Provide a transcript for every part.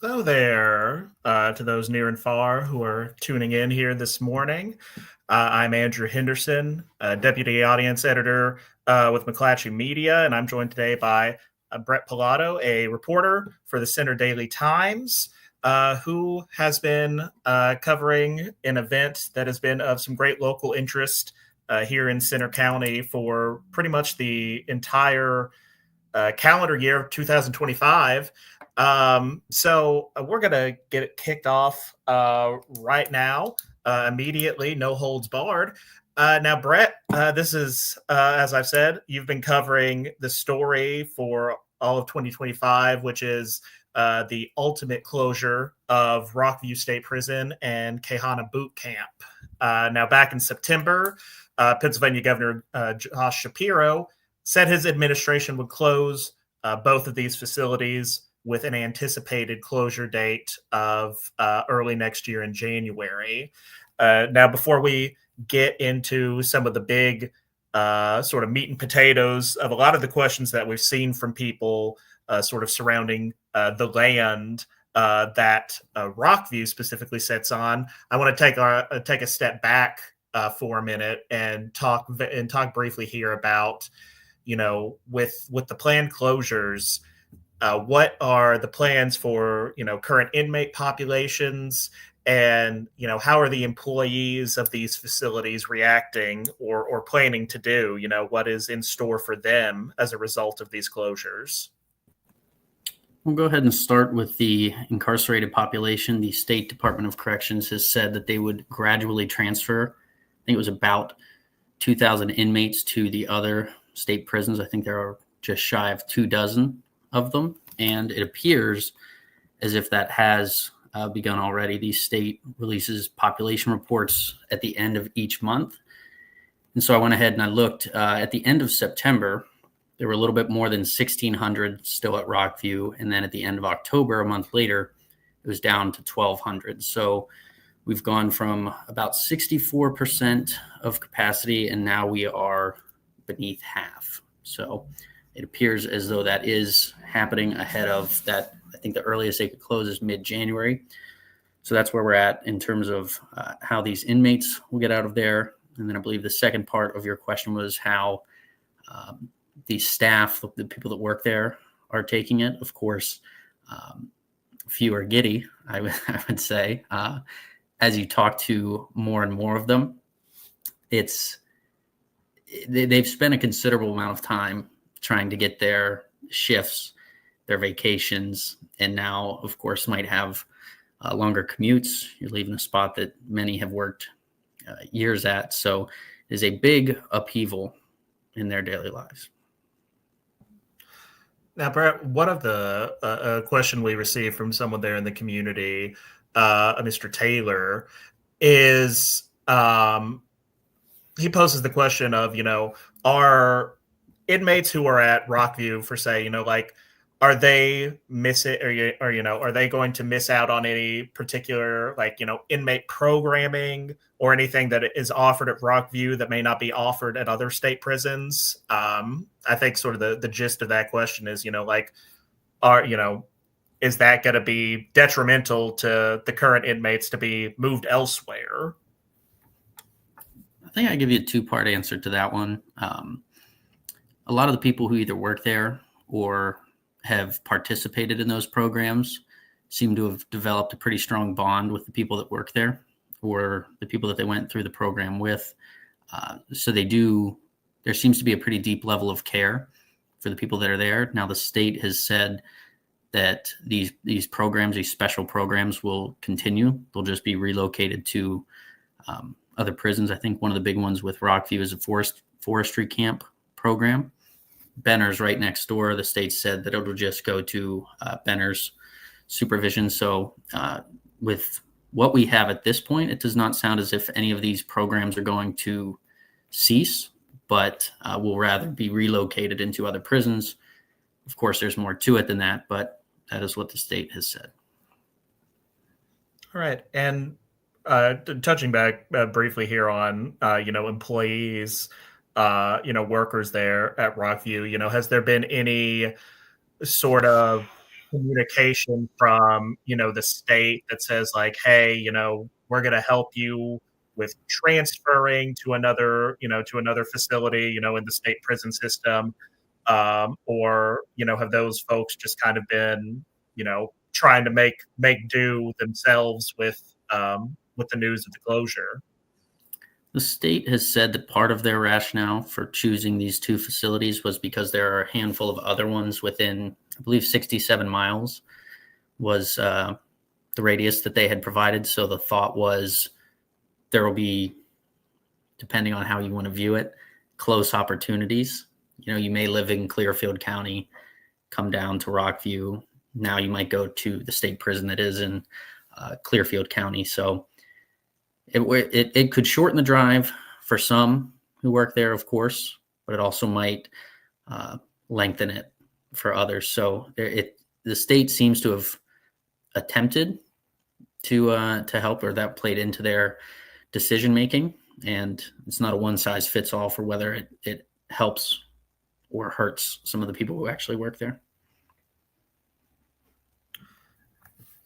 Hello there to those near and far who are tuning in here this morning. I'm Andrew Henderson, Deputy Audience Editor with McClatchy Media, and I'm joined today by Bret Pallotto, a reporter for the Center Daily Times, who has been covering an event that has been of some great local interest here in Center County for pretty much the entire calendar year of 2025. So we're going to get it kicked off right now, immediately, no holds barred. Now, Bret, this is, as I've said, you've been covering the story for all of 2025, which is the ultimate closure of Rockview State Prison and Quehanna Boot Camp. Now, back in September, Pennsylvania Governor Josh Shapiro said his administration would close both of these facilities with an anticipated closure date of early next year in January. Now, before we get into some of the big sort of meat and potatoes of a lot of the questions that we've seen from people sort of surrounding the land that Rockview specifically sits on, I want to take a step back for a minute and talk briefly here about, with the planned closures. What are the plans for, current inmate populations, and, how are the employees of these facilities reacting or planning to do? What is in store for them as a result of these closures? We'll go ahead and start with the incarcerated population. The State Department of Corrections has said that they would gradually transfer, I think it was about 2,000 inmates to the other state prisons. I think there are just shy of 24 of them, and it appears as if that has begun already. The state releases population reports at the end of each month, and so I went ahead and I looked at the end of September. There were a little bit more than 1,600 still at Rockview, and then at the end of October, a month later, it was down to 1,200. So we've gone from about 64% of capacity, and now we are beneath half. So it appears as though that is happening ahead of that. I think the earliest they could close is mid-January. So that's where we're at in terms of how these inmates will get out of there. And then I believe the second part of your question was how the staff, the people that work there, are taking it. Of course, few are giddy, I would say. As you talk to more and more of them, they've spent a considerable amount of time trying to get their shifts, their vacations, and now, of course, might have longer commutes. You're leaving a spot that many have worked years at. So it is a big upheaval in their daily lives. Now, Bret, one of the question we received from someone there in the community, Mr. Taylor, is he poses the question of, are inmates who are at Rockview for, say, are they are they going to miss out on any particular, inmate programming or anything that is offered at Rockview that may not be offered at other state prisons? I think sort of the gist of that question is, is that going to be detrimental to the current inmates to be moved elsewhere? I think I give you a two-part answer to that one. A lot of the people who either work there or have participated in those programs seem to have developed a pretty strong bond with the people that work there or the people that they went through the program with. So there seems to be a pretty deep level of care for the people that are there. Now, the state has said that these programs, these special programs, will continue. They'll just be relocated to other prisons. I think one of the big ones with Rockview is a forestry camp program. Benner's right next door. The state said that it'll just go to Benner's supervision. So with what we have at this point, it does not sound as if any of these programs are going to cease, but will rather be relocated into other prisons. Of course, there's more to it than that, but that is what the state has said. All right. And touching back briefly here on, employees, workers there at Rockview, has there been any sort of communication from, the state that says like, hey, we're going to help you with transferring to another facility, in the state prison system, or have those folks just kind of been, trying to make do themselves with the news of the closure? The state has said that part of their rationale for choosing these two facilities was because there are a handful of other ones within, I believe, 67 miles was the radius that they had provided. So the thought was there will be, depending on how you want to view it, close opportunities. You may live in Clearfield County, come down to Rockview. Now you might go to the state prison that is in Clearfield County. So it could shorten the drive for some who work there, of course, but it also might lengthen it for others. So the state seems to have attempted to help, or that played into their decision making. And it's not a one size fits all for whether it helps or hurts some of the people who actually work there.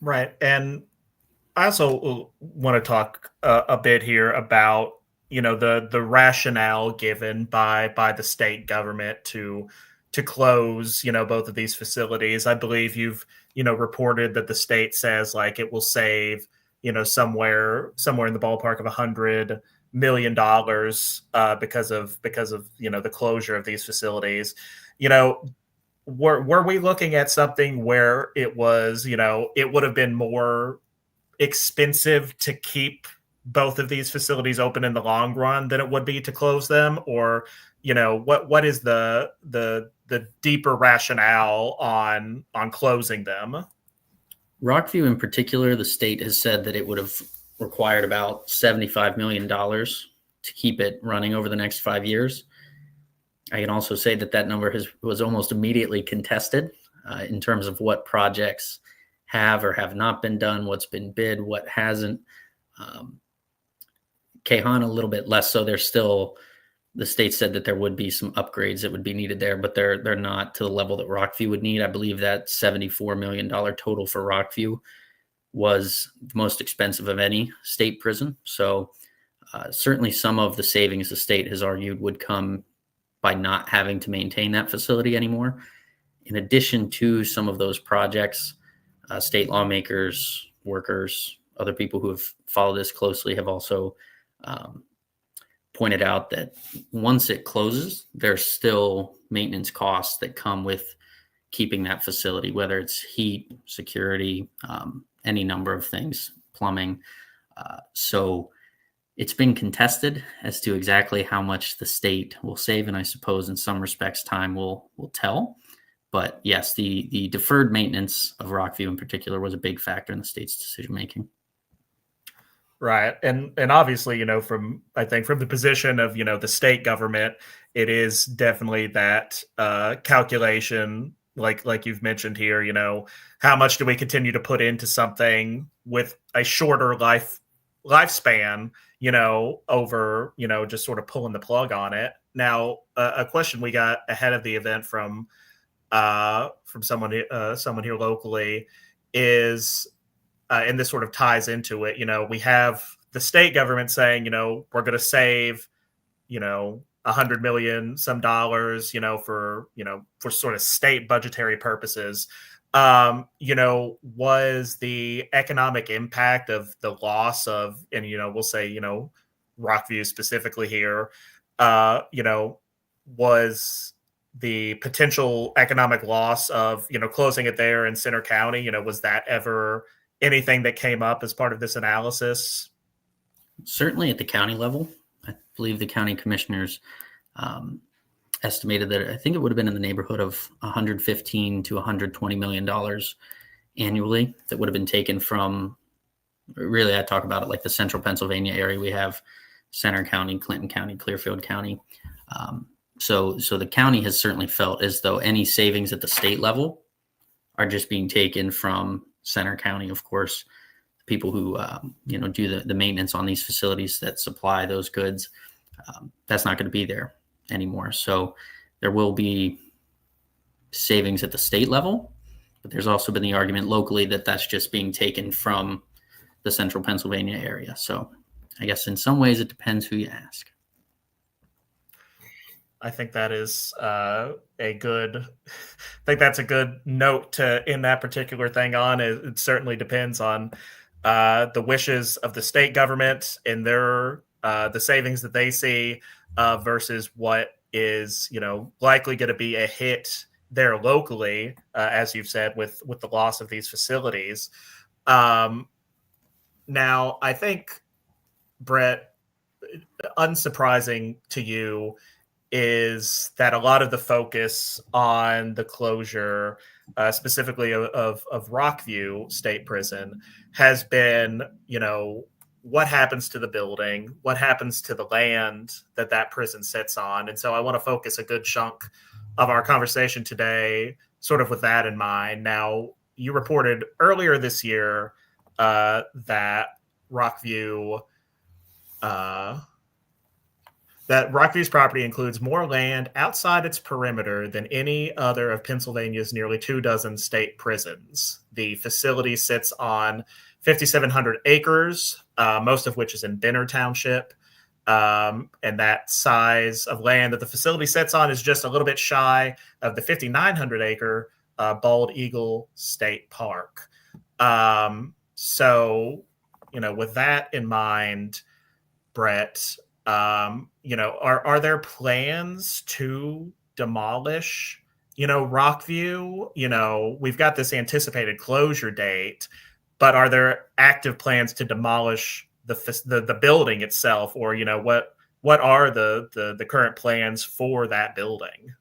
Right. And I also want to talk a bit here about, the rationale given by the state government to close, both of these facilities. I believe you've, reported that the state says like it will save, somewhere in the ballpark of $100 million because of the closure of these facilities. Were we looking at something where it was, it would have been more expensive to keep both of these facilities open in the long run than it would be to close them? Or, what is the deeper rationale on closing them? Rockview in particular, the state has said that it would have required about $75 million to keep it running over the next 5 years. I can also say that number was almost immediately contested in terms of what projects have or have not been done, what's been bid, what hasn't. Quehanna a little bit less so. The state said that there would be some upgrades that would be needed there, but they're not to the level that Rockview would need. I believe that $74 million total for Rockview was the most expensive of any state prison. So certainly some of the savings the state has argued would come by not having to maintain that facility anymore. In addition to some of those projects, state lawmakers, workers, other people who have followed this closely have also pointed out that once it closes, there's still maintenance costs that come with keeping that facility, whether it's heat, security, any number of things, plumbing. So it's been contested as to exactly how much the state will save, and I suppose in some respects time will tell. But yes, the deferred maintenance of Rockview in particular was a big factor in the state's decision making. Right. And obviously, from the position of, the state government, it is definitely that calculation, like you've mentioned here, how much do we continue to put into something with a shorter lifespan, over, just sort of pulling the plug on it. Now, a question we got ahead of the event from someone here locally is, and this sort of ties into it, we have the state government saying, we're going to save, $100 million some dollars, for sort of state budgetary purposes. Was the economic impact of the loss of, and, we'll say, Rockview specifically here, was the potential economic loss of, closing it there in Center County, was that ever anything that came up as part of this analysis? Certainly at the county level, I believe the county commissioners estimated that I think it would have been in the neighborhood of $115 to $120 million annually that would have been taken from, really, I talk about it like the central Pennsylvania area. We have Center County, Clinton County, Clearfield County. So the county has certainly felt as though any savings at the state level are just being taken from Center County. Of course, people who do the maintenance on these facilities that supply those goods, that's not going to be there anymore. So there will be savings at the state level, But there's also been the argument locally that that's just being taken from the central Pennsylvania area. So I guess in some ways it depends who you ask. I think that is I think that's a good note to end that particular thing on. It certainly depends on the wishes of the state government and their the savings that they see versus what is likely going to be a hit there locally, as you've said, with the loss of these facilities. Now, I think, Bret, unsurprising to you, is that a lot of the focus on the closure, specifically of Rockview State Prison, has been, what happens to the building, what happens to the land that prison sits on. And so I want to focus a good chunk of our conversation today sort of with that in mind. Now, you reported earlier this year that Rockview's property includes more land outside its perimeter than any other of Pennsylvania's nearly 24 state prisons. The facility sits on 5,700 acres, most of which is in Benner Township. And that size of land that the facility sits on is just a little bit shy of the 5,900-acre Bald Eagle State Park. So, with that in mind, Bret, are there plans to demolish, Rockview? We've got this anticipated closure date, but are there active plans to demolish the building itself, or what are the current plans for that building?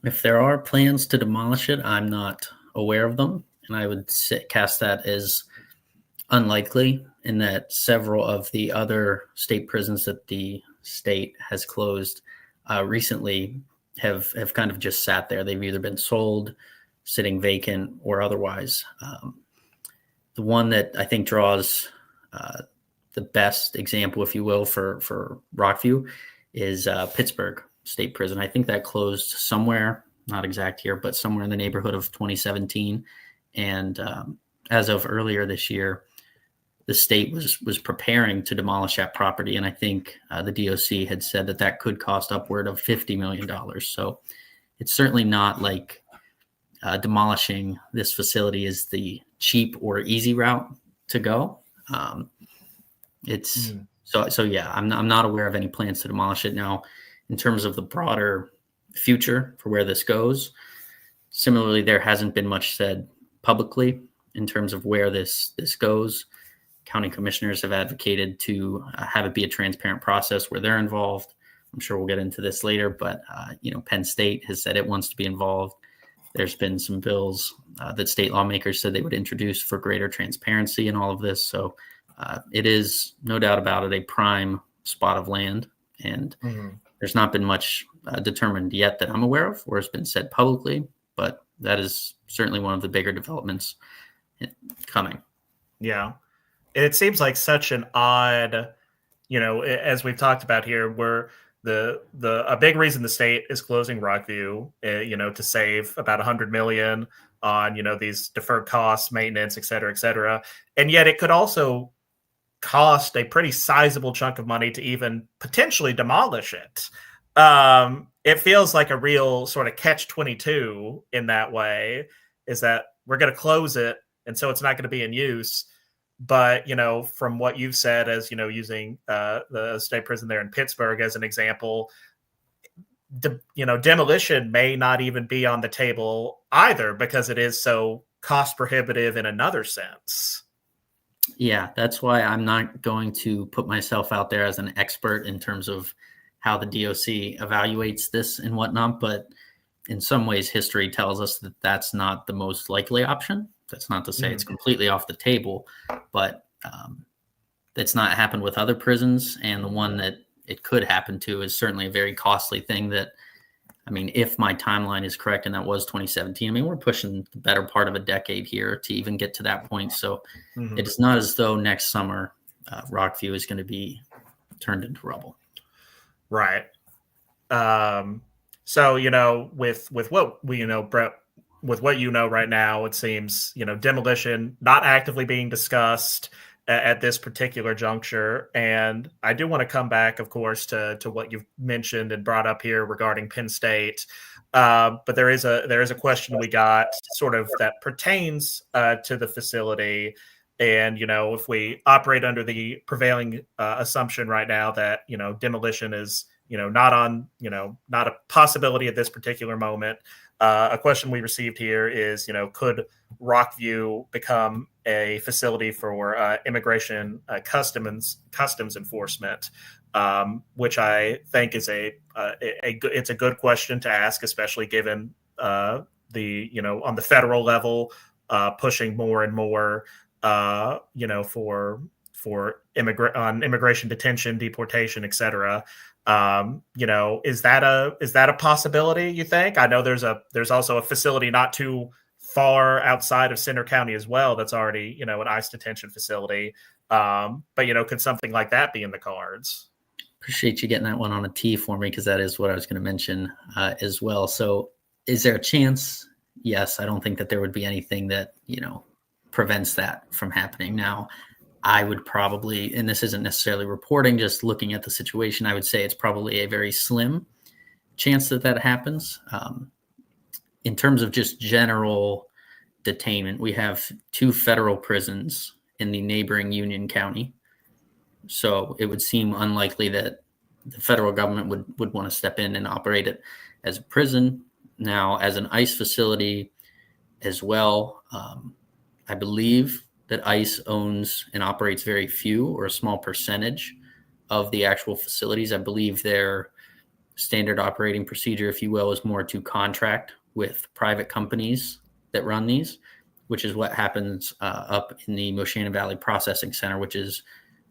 If there are plans to demolish it, I'm not aware of them, and I would cast that as unlikely, in that several of the other state prisons that the state has closed recently have kind of just sat there. They've either been sold, sitting vacant, or otherwise. The one that I think draws the best example, if you will, for Rockview is Pittsburgh State Prison. I think that closed somewhere, not exact here, but somewhere in the neighborhood of 2017. And as of earlier this year, the state was preparing to demolish that property. And I think the DOC had said that could cost upward of $50 million. So it's certainly not like demolishing this facility is the cheap or easy route to go. So yeah, I'm not aware of any plans to demolish it. Now, in terms of the broader future for where this goes, similarly, there hasn't been much said publicly in terms of where this goes. County commissioners have advocated to have it be a transparent process where they're involved. I'm sure we'll get into this later, but Penn State has said it wants to be involved. There's been some bills that state lawmakers said they would introduce for greater transparency in all of this. So it is, no doubt about it, a prime spot of land. And there's not been much determined yet that I'm aware of or has been said publicly, but that is certainly one of the bigger developments coming. Yeah. And it seems like such an odd, as we've talked about here, where a big reason the state is closing Rockview, to save about $100 million on, these deferred costs, maintenance, et cetera, and yet it could also cost a pretty sizable chunk of money to even potentially demolish it. It feels like a real sort of catch-22 in that way, is that we're going to close it, and so it's not going to be in use. But, from what you've said, as, using the state prison there in Pittsburgh as an example, demolition may not even be on the table either, because it is so cost prohibitive in another sense. Yeah, that's why I'm not going to put myself out there as an expert in terms of how the DOC evaluates this and whatnot. But in some ways, history tells us that that's not the most likely option. That's not to say it's completely off the table, but that's not happened with other prisons. And the one that it could happen to is certainly a very costly thing that, if my timeline is correct, and that was 2017, we're pushing the better part of a decade here to even get to that point. So it is not as though next summer Rockview is going to be turned into rubble. Right. So, with what we, Bret, with what you know right now, it seems, demolition not actively being discussed at this particular juncture. And I do want to come back, of course, to what you've mentioned and brought up here regarding Penn State. But there is a question we got sort of that pertains to the facility. And, if we operate under the prevailing assumption right now that, demolition is, not a possibility at this particular moment. A question we received here is, could Rockview become a facility for immigration customs enforcement, which I think is it's a good question to ask, especially given on the federal level, pushing more and more, for immigration detention, deportation, etc. Is that a possibility, you think? I know there's also a facility not too far outside of Center County as well that's already, an ICE detention facility. But could something like that be in the cards? Appreciate you getting that one on a tee for me, because that is what I was going to mention as well. So is there a chance? Yes, I don't think that there would be anything that, prevents that from happening. Now, I would probably, and this isn't necessarily reporting, just looking at the situation, I would say it's probably a very slim chance that happens. In terms of just general detainment, we have 2 federal prisons in the neighboring Union County. So it would seem unlikely that the federal government would want to step in and operate it as a prison. Now, as an ICE facility as well, I believe that ICE owns and operates very few or a small percentage of the actual facilities. I believe their standard operating procedure, if you will, is more to contract with private companies that run these, which is what happens up in the Moshannon Valley Processing Center, which is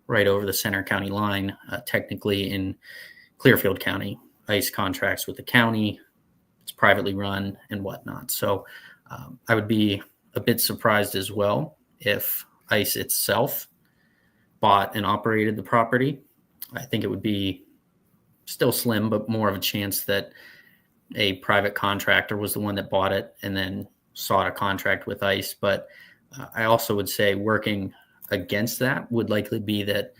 right over the Center County line, technically in Clearfield County. ICE contracts with the county, it's privately run and whatnot. So I would be a bit surprised as well if ICE itself bought and operated the property. I think it would be still slim, but more of a chance that a private contractor was the one that bought it and then sought a contract with ICE. But I also would say working against that would likely be that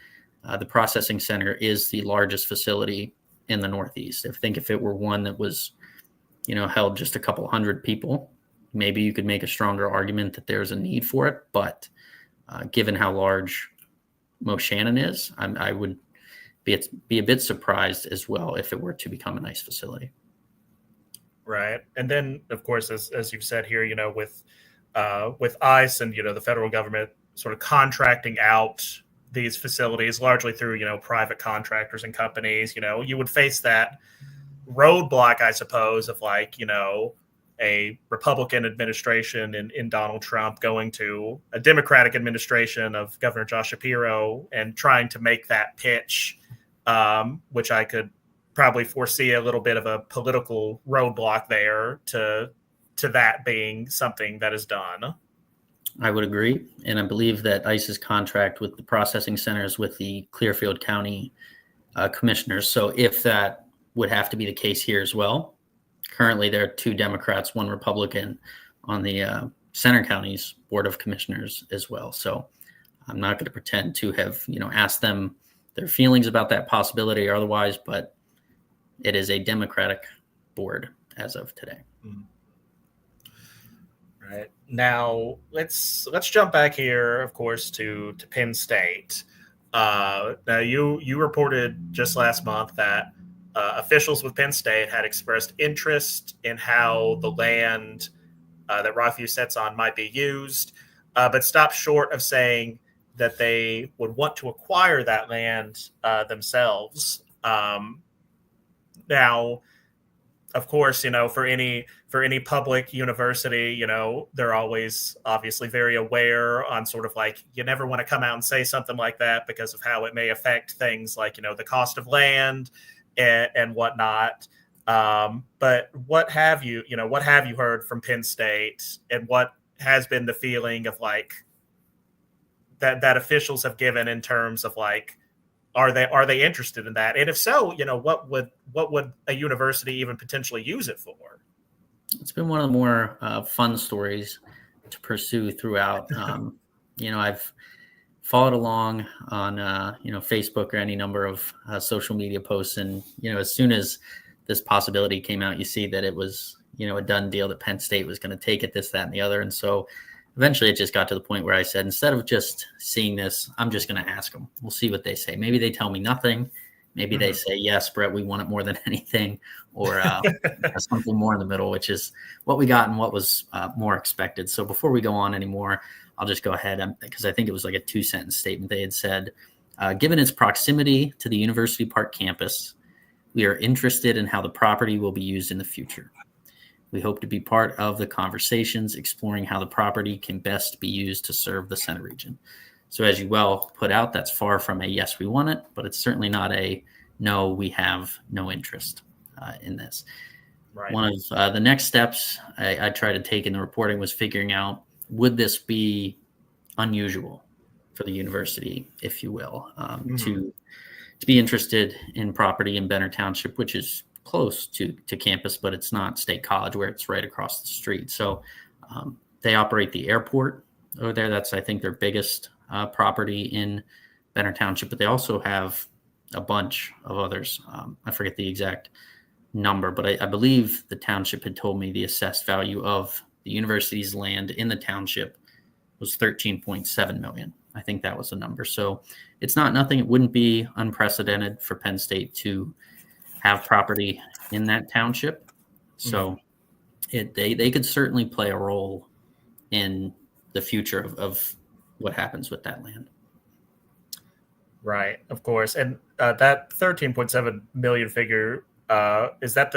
the processing center is the largest facility in the Northeast. I think if it were one that was, held just a couple hundred people, maybe you could make a stronger argument that there's a need for it. But given how large Moshannon is, I would be a bit surprised as well if it were to become a nice facility. Right. And then, of course, as you've said here, with ICE and, the federal government sort of contracting out these facilities largely through, private contractors and companies, you would face that roadblock, I suppose, of a Republican administration in Donald Trump going to a Democratic administration of Governor Josh Shapiro and trying to make that pitch, which I could probably foresee a little bit of a political roadblock there to that being something that is done. I would agree. And I believe that ICE's contract with the processing centers with the Clearfield County commissioners. So if that would have to be the case here as well, currently there are 2 Democrats, 1 Republican on the Center County's Board of Commissioners as well. So I'm not going to pretend to have, asked them their feelings about that possibility or otherwise, but it is a Democratic board as of today. Right. Now let's jump back here, of course, to Penn State. Now you reported just last month that officials with Penn State had expressed interest in how the land that Rockview sits on might be used, but stopped short of saying that they would want to acquire that land themselves. Now, of course, for any public university, they're always obviously very aware on sort of you never want to come out and say something like that because of how it may affect things like, the cost of land and whatnot. But what have you heard from Penn State, and what has been the feeling of that officials have given in terms of are they interested in that? And if so, what would a university even potentially use it for? It's been one of the more fun stories to pursue throughout. I've followed along on Facebook or any number of social media posts, and as soon as this possibility came out, you see that it was a done deal that Penn State was going to take it, this, that, and the other. And so eventually it just got to the point where I said, instead of just seeing this, I'm just going to ask them. We'll see what they say. Maybe they tell me nothing. Maybe they say, yes, Bret, we want it more than anything, or something more in the middle, which is what we got and what was more expected. So before we go on anymore, I'll just go ahead, because I think it was like a 2-sentence statement. They had said, given its proximity to the University Park campus, we are interested in how the property will be used in the future. We hope to be part of the conversations exploring how the property can best be used to serve the Center region. So as you well put out, that's far from a yes, we want it, but it's certainly not a no, we have no interest in this. Right. One of the next steps I tried to take in the reporting was figuring out, would this be unusual for the university, if you will, to be interested in property in Benner Township, which is close to campus, but it's not State College, where it's right across the street. So they operate the airport over there. That's, I think, their biggest property in Benner Township, but they also have a bunch of others. I forget the exact number, but I believe the township had told me the assessed value of the university's land in the township was $13.7 million. I think that was the number. So it's not nothing. It wouldn't be unprecedented for Penn State to have property in that township. So they could certainly play a role in the future of what happens with that land. Right, of course. And that 13.7 million figure, is that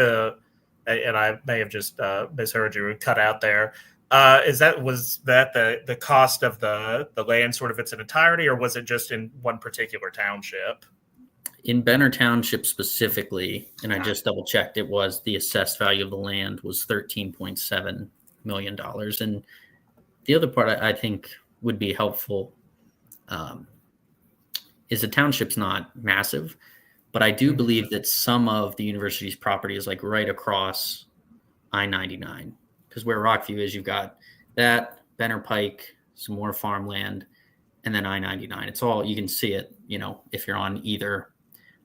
and I may have just misheard you, cut out there. Was that the cost of the land sort of its entirety, or was it just in one particular township? In Benner Township specifically, and I just double checked, it was the assessed value of the land was $13.7 million. And the other part I think would be helpful is the township's not massive, but I do believe that some of the university's property is like right across I-99, because where Rockview is, you've got that, Benner Pike, some more farmland, and then I-99. It's all, you can see it, if you're on either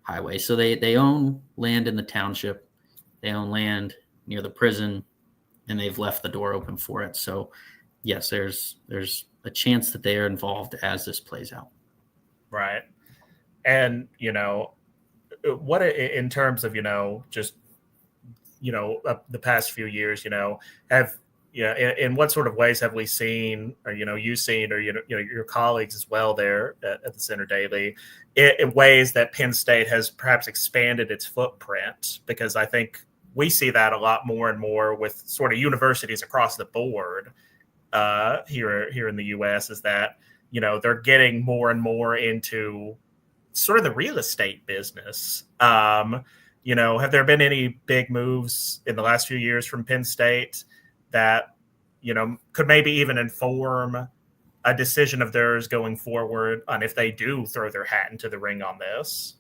highway. So they own land in the township, they own land near the prison, and they've left the door open for it. So yes, there's a chance that they are involved as this plays out. Right. And, what in terms of, just, the past few years, in what sort of ways have we seen, or, you seen, or, your colleagues as well there at the Center Daily, in ways that Penn State has perhaps expanded its footprint? Because I think we see that a lot more and more with sort of universities across the board here in the U.S. is that, they're getting more and more into sort of the real estate business. Have there been any big moves in the last few years from Penn State that, could maybe even inform a decision of theirs going forward on if they do throw their hat into the ring on this?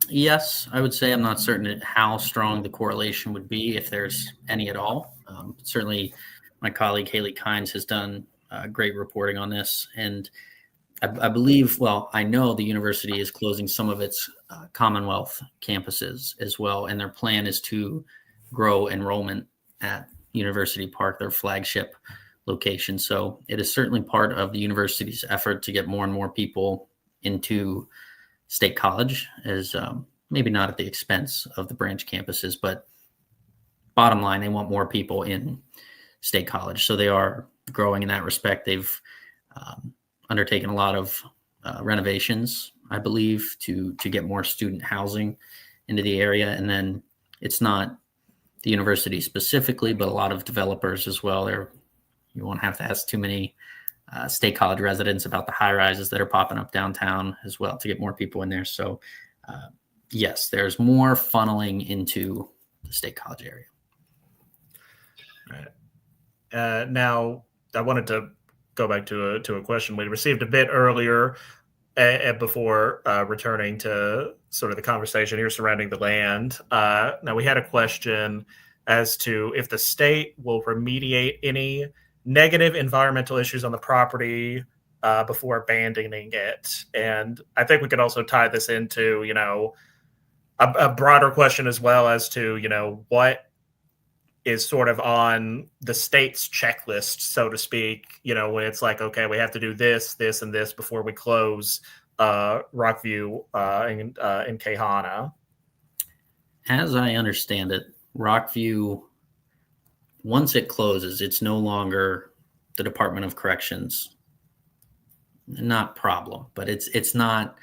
Yes, I would say I'm not certain how strong the correlation would be, if there's any at all. Certainly, my colleague Haley Kynes has done great reporting on this, and I believe, I know the university is closing some of its Commonwealth campuses as well, and their plan is to grow enrollment at University Park, their flagship location. So it is certainly part of the university's effort to get more and more people into State College, as maybe not at the expense of the branch campuses, but bottom line, they want more people in State College. So they are growing in that respect. They've undertaken a lot of renovations, I believe, to get more student housing into the area. And then it's not the university specifically, but a lot of developers as well. You won't have to ask too many State College residents about the high rises that are popping up downtown as well to get more people in there. So yes, there's more funneling into the State College area. Right. Now, I wanted to go back to a question we received a bit earlier before returning to sort of the conversation here surrounding the land. Now, we had a question as to if the state will remediate any negative environmental issues on the property before abandoning it. And I think we could also tie this into, a broader question as well as to, what is sort of on the state's checklist, so to speak, when it's like, okay, we have to do this, this, and this before we close Rockview in Quehanna. As I understand it, Rockview, once it closes, it's no longer the Department of Corrections, not problem, but it's not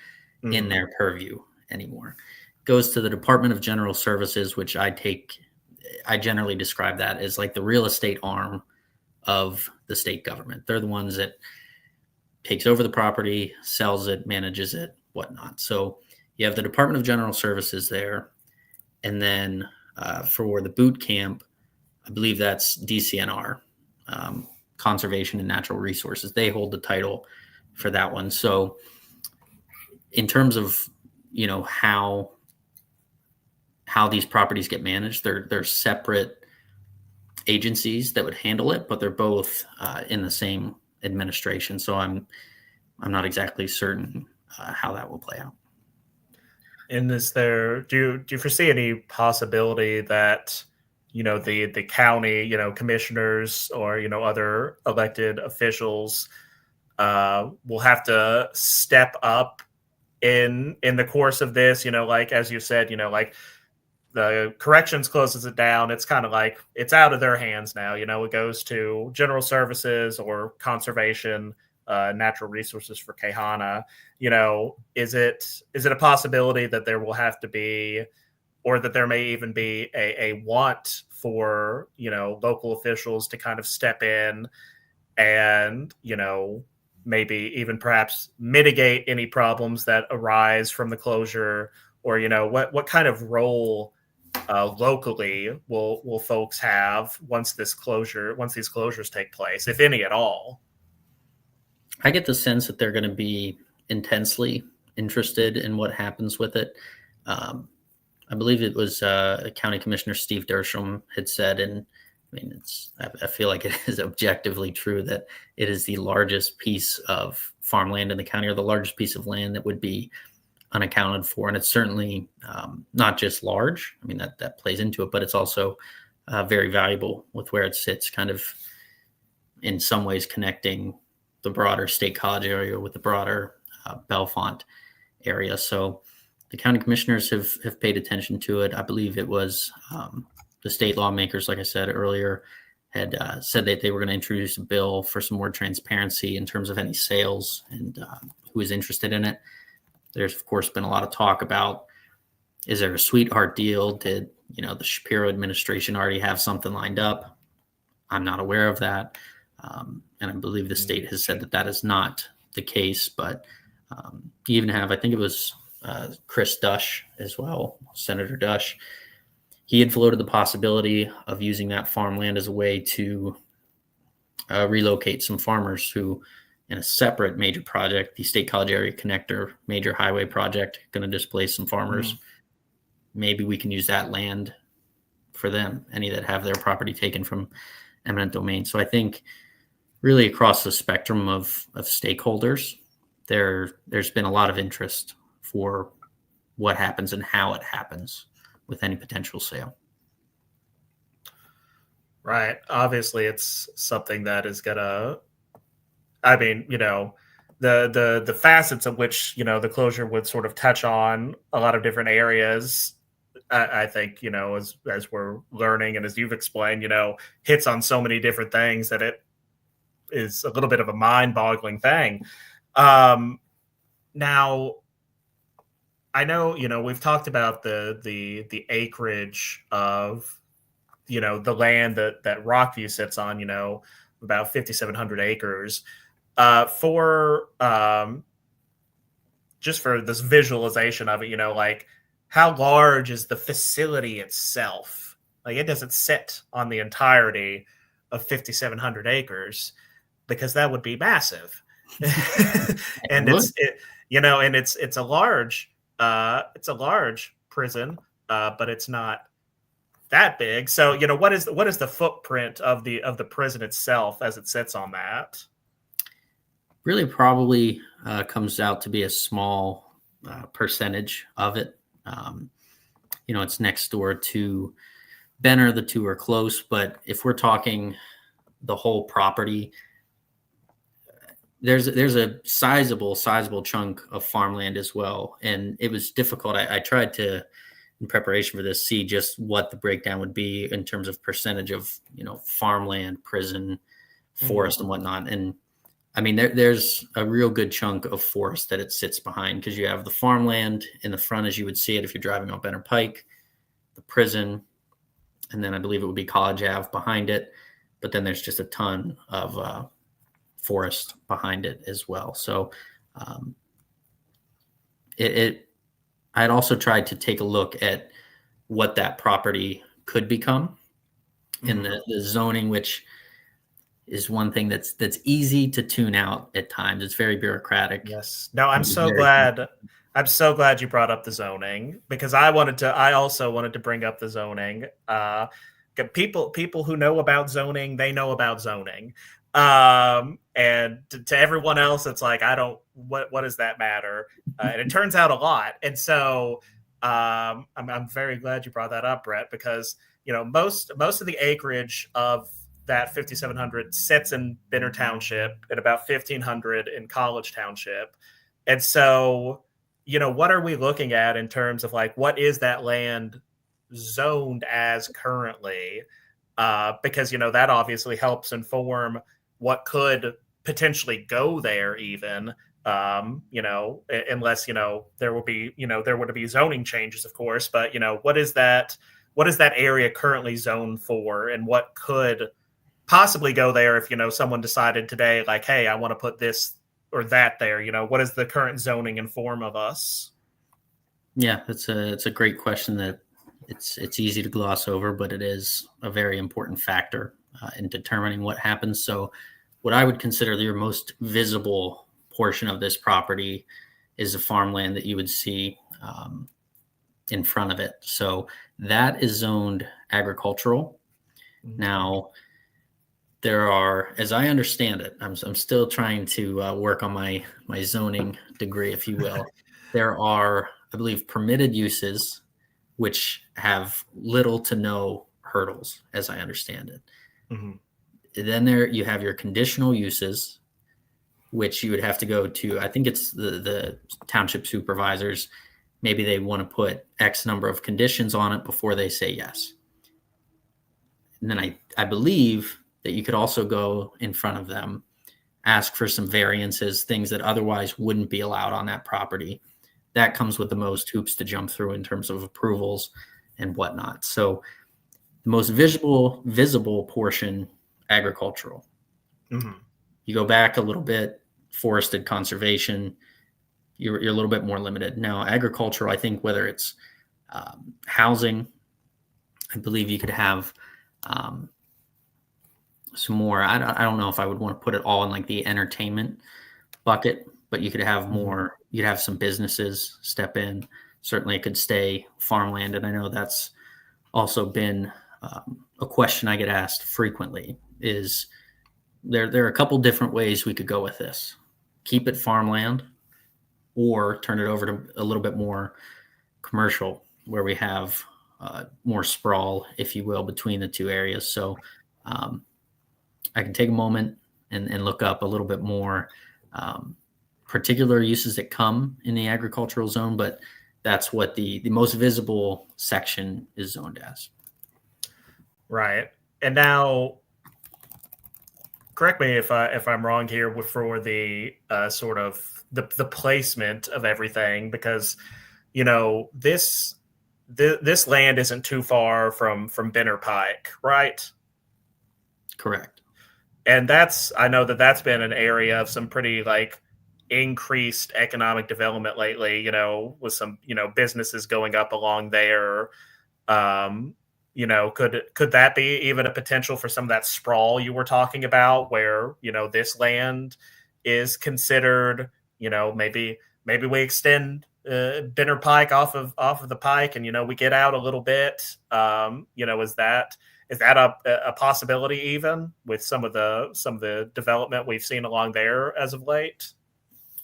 in their purview anymore. It goes to the Department of General Services, which I generally describe that as like the real estate arm of the state government. They're the ones that takes over the property, sells it, manages it, whatnot. So you have the Department of General Services there. And then for the boot camp, I believe that's DCNR, Conservation and Natural Resources. They hold the title for that one. So in terms of, how these properties get managed, they're separate agencies that would handle it, but they're both in the same administration. So I'm not exactly certain how that will play out. And do you foresee any possibility that, the county, commissioners or, other elected officials will have to step up in the course of this, like, as you said, like the corrections closes it down. It's kind of like it's out of their hands now. It goes to general services or conservation, natural resources for Quehanna. Is it a possibility that there will have to be, or that there may even be a want for, local officials to kind of step in and, maybe even perhaps mitigate any problems that arise from the closure, or, what kind of role locally will folks have once these closures take place, if any at all? I get the sense that they're going to be intensely interested in what happens with it. I believe it was County Commissioner Steve Dersham had said, and I feel like it is objectively true that it is the largest piece of farmland in the county, or the largest piece of land that would be unaccounted for. And it's certainly not just large. That plays into it, but it's also very valuable with where it sits, kind of in some ways connecting the broader State College area with the broader Bellefonte area. So the county commissioners have paid attention to it. I believe it was the state lawmakers, like I said earlier, had said that they were going to introduce a bill for some more transparency in terms of any sales and who is interested in it. There's, of course, been a lot of talk about, is there a sweetheart deal? Did, the Shapiro administration already have something lined up? I'm not aware of that. And I believe the state has said that is not the case. But you even have, I think it was Chris Dush as well, Senator Dush. He had floated the possibility of using that farmland as a way to relocate some farmers who, in a separate major project, the State College Area Connector major highway project, going to displace some farmers. Maybe we can use that land for them, any that have their property taken from eminent domain. So I think really across the spectrum of stakeholders, there's been a lot of interest for what happens and how it happens with any potential sale. Right. Obviously, it's something that is gonna, the facets of which, the closure would sort of touch on a lot of different areas. I think, as we're learning and as you've explained, hits on so many different things that it is a little bit of a mind-boggling thing. Now, I know, we've talked about the acreage of, the land that Rockview sits on, about 5,700 acres. Just for this visualization of it, like, how large is the facility itself? Like, it doesn't sit on the entirety of 5,700 acres, because that would be massive. And it's a large prison, but it's not that big. So, what is the footprint of the prison itself as it sits on that? Really, probably comes out to be a small percentage of it. It's next door to Benner. The two are close, but if we're talking the whole property, there's a sizable chunk of farmland as well. And it was difficult. I tried to, in preparation for this, see just what the breakdown would be in terms of percentage of, farmland, prison, forest, and whatnot. And I mean, there's a real good chunk of forest that it sits behind, because you have the farmland in the front, as you would see it if you're driving on Benner Pike, the prison, and then I believe it would be College Ave behind it. But then there's just a ton of forest behind it as well. So I'd also tried to take a look at what that property could become in the zoning, which is one thing that's easy to tune out at times. It's very bureaucratic. Yes. No, I'm so glad you brought up the zoning, because I also wanted to bring up the zoning. People who know about zoning, they know about zoning. And to everyone else, it's like, what does that matter? And it turns out a lot. And so I'm very glad you brought that up, Bret, because most of the acreage of that 5,700 sits in Benner Township and about 1,500 in College Township. And so, what are we looking at in terms of like, what is that land zoned as currently? Because, that obviously helps inform what could potentially go there even, unless, there would be zoning changes, of course. But, what is that area currently zoned for, and what could possibly go there if someone decided today, like, hey, I want to put this or that there? What is the current zoning inform of us? Yeah, it's a great question that it's easy to gloss over, but it is a very important factor in determining what happens. So what I would consider your most visible portion of this property is the farmland that you would see in front of it. So that is zoned agricultural. Now, there are, as I understand it, I'm still trying to work on my zoning degree, if you will. There are, I believe, permitted uses which have little to no hurdles, as I understand it. Then there you have your conditional uses, which you would have to go to, I think it's the township supervisors. Maybe they want to put X number of conditions on it before they say yes. And then I believe that you could also go in front of them, ask for some variances, things that otherwise wouldn't be allowed on that property. That comes with the most hoops to jump through in terms of approvals and whatnot. So the most visible portion, agricultural. You go back a little bit, forested, conservation, you're a little bit more limited. Now, agricultural, I think, whether it's housing, I believe you could have some more. I don't know if I would want to put it all in like the entertainment bucket, but you could have more. You'd have some businesses step in. Certainly, it could stay farmland, and I know that's also been a question I get asked frequently. Is there are a couple different ways we could go with this: keep it farmland, or turn it over to a little bit more commercial, where we have more sprawl, if you will, between the two areas. So I can take a moment and look up a little bit more particular uses that come in the agricultural zone, but that's what the most visible section is zoned as. Right. And now, correct me if I'm wrong here for the sort of the placement of everything, because this land isn't too far from Benner Pike, right? Correct. And I know that's been an area of some pretty like increased economic development lately, with some, businesses going up along there. Could that be even a potential for some of that sprawl you were talking about, where, this land is considered, maybe we extend dinner pike off of the pike, and we get out a little bit. Is that a possibility even with some of the development we've seen along there as of late?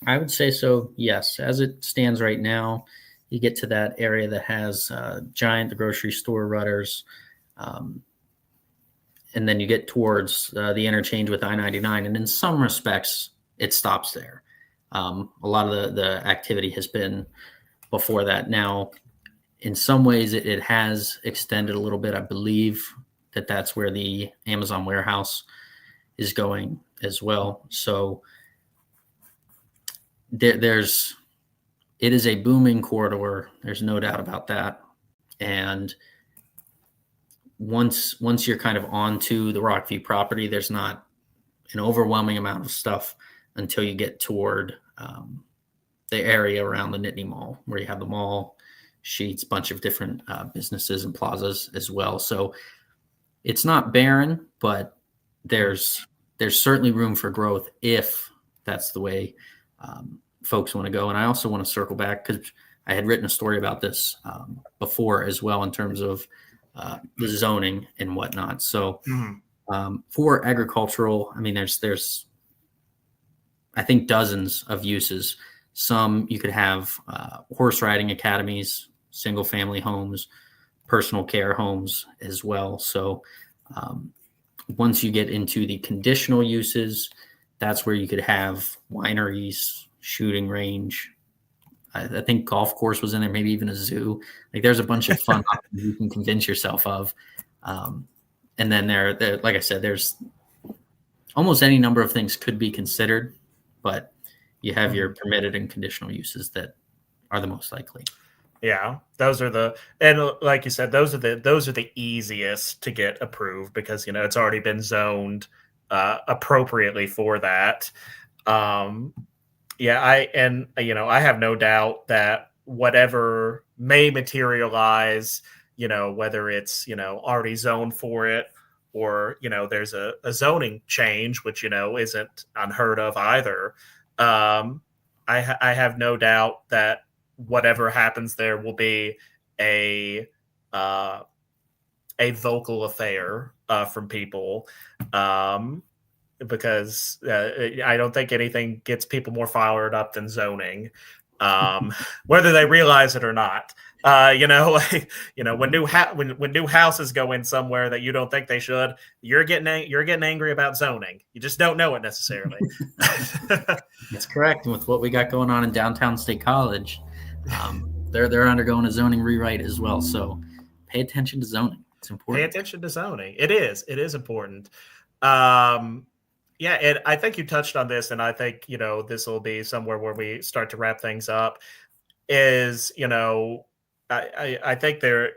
I would say so. Yes, as it stands right now, you get to that area that has Giant, the grocery store, Rudders, and then you get towards the interchange with I-99, and in some respects, it stops there. A lot of the activity has been before that. Now, in some ways, it has extended a little bit. I believe that's where the Amazon warehouse is going as well. So it is a booming corridor. There's no doubt about that. And once you're kind of onto the Rockview property, there's not an overwhelming amount of stuff until you get toward the area around the Nittany Mall, where you have the mall, Sheets, bunch of different businesses and plazas as well. So it's not barren, but there's certainly room for growth if that's the way folks want to go. And I also want to circle back because I had written a story about this before as well in terms of the zoning and whatnot. So for agricultural, I mean, there's I think dozens of uses. Some you could have horse riding academies, single family homes, personal care homes as well. So once you get into the conditional uses, that's where you could have wineries, shooting range. I think golf course was in there, maybe even a zoo. Like there's a bunch of fun options you can convince yourself of. And then there, like I said, there's almost any number of things could be considered, but you have your permitted and conditional uses that are the most likely. Yeah, those are and like you said, those are the easiest to get approved because it's already been zoned appropriately for that. Yeah, I have no doubt that whatever may materialize, whether it's already zoned for it or there's a zoning change, which isn't unheard of either. I have no doubt that whatever happens there will be a vocal affair from people, because I don't think anything gets people more fired up than zoning, whether they realize it or not. When new houses go in somewhere that you don't think they should, you're getting angry about zoning. You just don't know it necessarily. That's correct. And with what we got going on in downtown State College, they're undergoing a zoning rewrite as well. So pay attention to zoning. It's important. Pay attention to zoning. It is important. Yeah, and I think you touched on this, and I think this will be somewhere where we start to wrap things up. Is I think there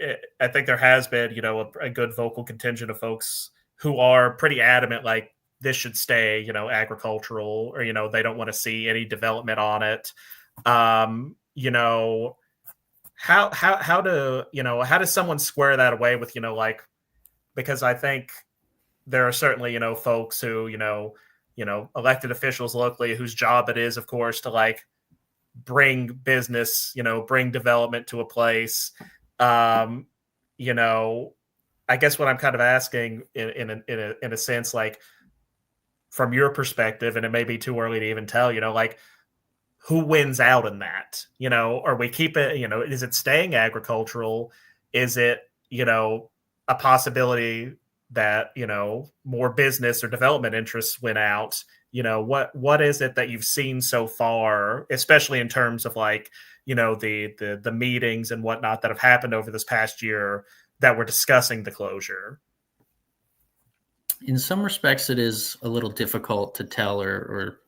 has been a good vocal contingent of folks who are pretty adamant like this should stay agricultural, or they don't want to see any development on it. How does someone square that away with because I think there are certainly folks who elected officials locally whose job it is, of course, to bring business, bring development to a place. I guess what I'm kind of asking in a sense, from your perspective, and it may be too early to even tell, who wins out in that? Or we keep it, is it staying agricultural? Is it, a possibility that, more business or development interests win out? What is it that you've seen so far, especially in terms of the meetings and whatnot that have happened over this past year that we're discussing the closure? In some respects, it is a little difficult to tell or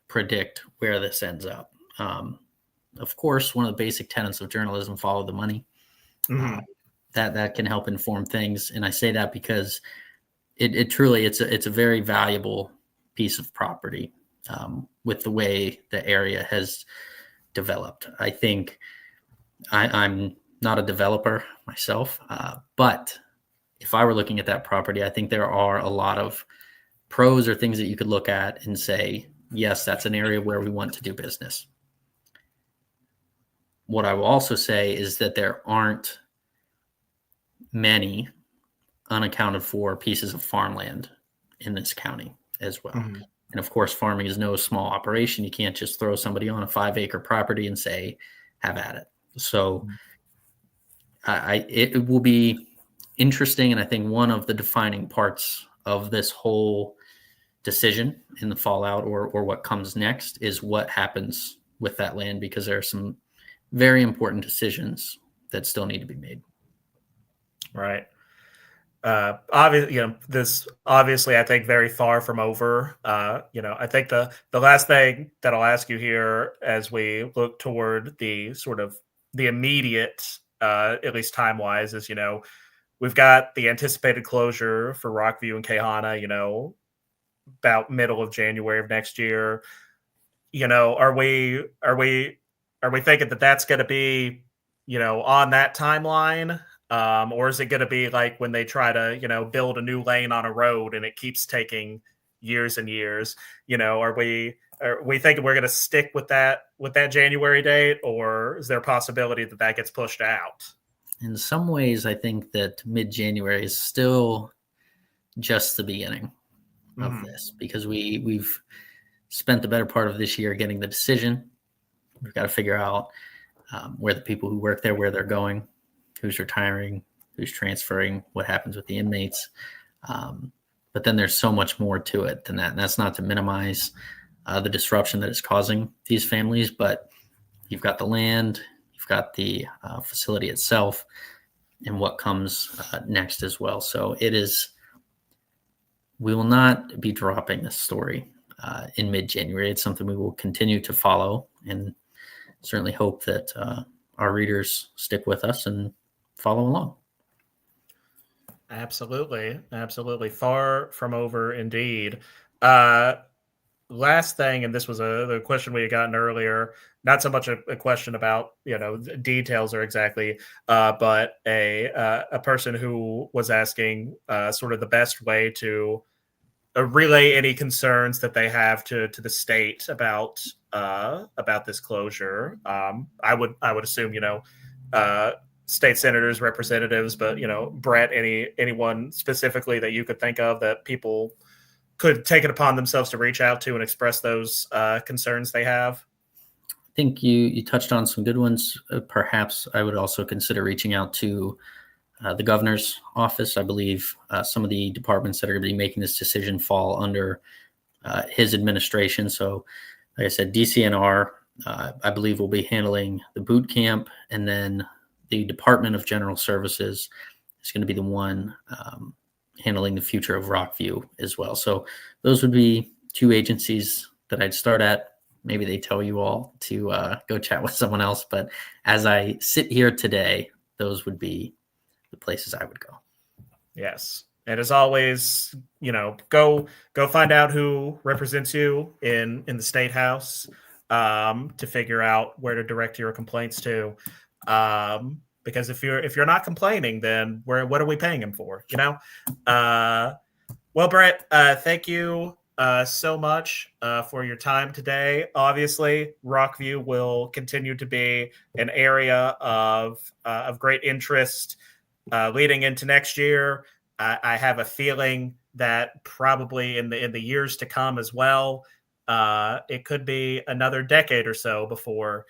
predict where this ends up. Of course, one of the basic tenets of journalism, follow the money. Mm-hmm. That can help inform things. And I say that because it truly, it's a very valuable piece of property with the way the area has developed. I think I'm not a developer myself, but if I were looking at that property, I think there are a lot of pros or things that you could look at and say, yes, that's an area where we want to do business. What I will also say is that there aren't many unaccounted for pieces of farmland in this county as well. Mhm. And of course, farming is no small operation. You can't just throw somebody on a 5-acre property and say, have at it. So it will be interesting. And I think one of the defining parts of this whole decision in the fallout or what comes next is what happens with that land, because there are some very important decisions that still need to be made. Right. Obviously, this obviously I think very far from over. I think the last thing that I'll ask you here as we look toward the sort of the immediate, at least time wise, is we've got the anticipated closure for Rockview and Quehanna, about middle of January of next year. Are we thinking that that's going to be, on that timeline? Or is it going to be like when they try to, build a new lane on a road and it keeps taking years and years? Are we thinking we're going to stick with that January date, or is there a possibility that that gets pushed out? In some ways, I think that mid-January is still just the beginning of this, because we've spent the better part of this year getting the decision. We've got to figure out where the people who work there, where they're going, who's retiring, who's transferring, what happens with the inmates. But then there's so much more to it than that. And that's not to minimize the disruption that it's causing these families, but you've got the land, you've got the facility itself, and what comes next as well. So we will not be dropping this story in mid-January. It's something we will continue to follow, and certainly hope that our readers stick with us and follow along. Absolutely. Far from over indeed. Last thing, and this was the question we had gotten earlier, not so much a question about details or exactly, but a person who was asking sort of the best way to relay any concerns that they have to the state about this closure. I would assume state senators, representatives, but Bret, anyone specifically that you could think of that people could take it upon themselves to reach out to and express those concerns they have? I think you touched on some good ones. Perhaps I would also consider reaching out to the governor's office. I believe some of the departments that are going to be making this decision fall under his administration. So, like I said, DCNR, I believe, will be handling the boot camp, and then the Department of General Services is going to be the one handling the future of Rockview as well. So those would be two agencies that I'd start at. Maybe they tell you all to go chat with someone else, but as I sit here today, those would be the places I would go. Yes. And as always, go find out who represents you in the state house to figure out where to direct your complaints to. Because if you're not complaining, then what are we paying him for? Well, Bret, thank you so much for your time today. Obviously, Rockview will continue to be an area of great interest leading into next year. I have a feeling that probably in the years to come as well, it could be another decade or so before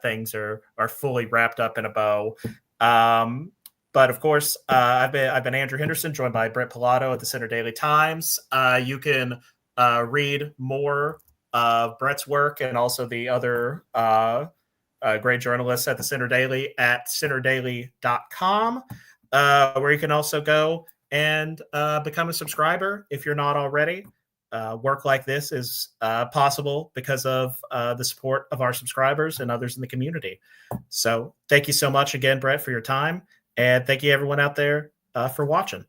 things are fully wrapped up in a bow. But of course, I've been Andrew Henderson, joined by Bret Pallotto at the Center Daily Times. You can read more of Bret's work and also the other great journalists at the Center Daily at centerdaily.com, where you can also go and become a subscriber if you're not already. Work like this is possible because of the support of our subscribers and others in the community. So thank you so much again, Bret, for your time. And thank you everyone out there for watching.